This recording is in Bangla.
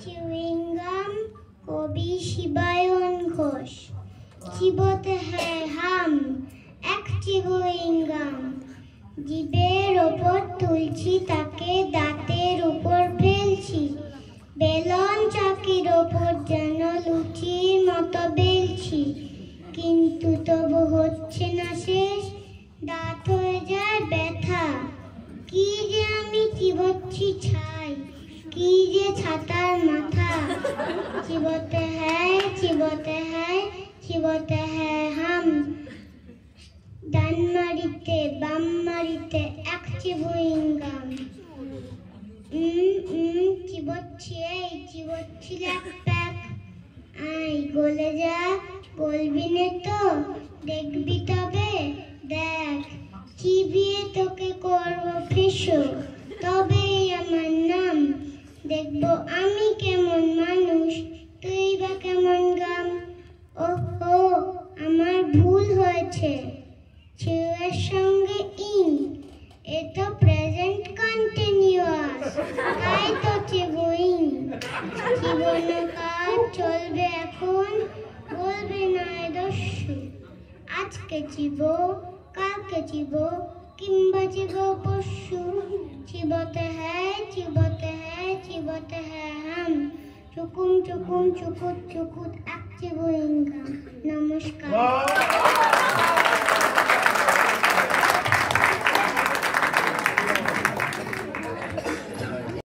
च्युइंगम কবি শিবায়ন ঘোষ। চিবোতে হ্যাঁ হাম এক চিবুইংগাম, জিভের ওপর তুলছি তাকে দাঁতের উপর ফেলছি, বেলন চাকির ওপর যেন লুচির মতো বেলছি, কিন্তু তবু হচ্ছে না শেষ, দাঁত হয়ে যায় ব্যথা। কি যে আমি চিবোচ্ছি ছাই, কি যে ছাতার মাথা। চিবোতে হ্যায় চিবোতে হ্যায় চিবোতে হ্যায় হাম, ডান মারিতে বাম মারিতে এক চিবুইংগাম। চিবোচ্ছি এই চিবোচ্ছি এক প্যাক, আই গলে যা গলবি নে তো, দেখবি তবে দেখ, চিবিয়ে তোকে করবো ফিসো, তবেই আমার নাম। দেখবো আমি কেমন মানুষ, তুই বা কেমন গাম। ওহো আমার ভুল হয়েছে, চিউয়ের সঙ্গে ইং, এ তো প্রেজেন্ট কন্টিনিউয়াস, তাই তো চিবুইং। চিবোনো কাজ চলবে এখন, বলবে না এ দস্যু। আজকে চিবো কালকে চিবো কিংবা চিবো পরশু। চিবোতে হ্যায় চিবোতে হ্যায় চিবোতে হ্যায় হাম, চুকুম চুকুম চুকুত চুকুত এক চিবুইংগাম। নমস্কার।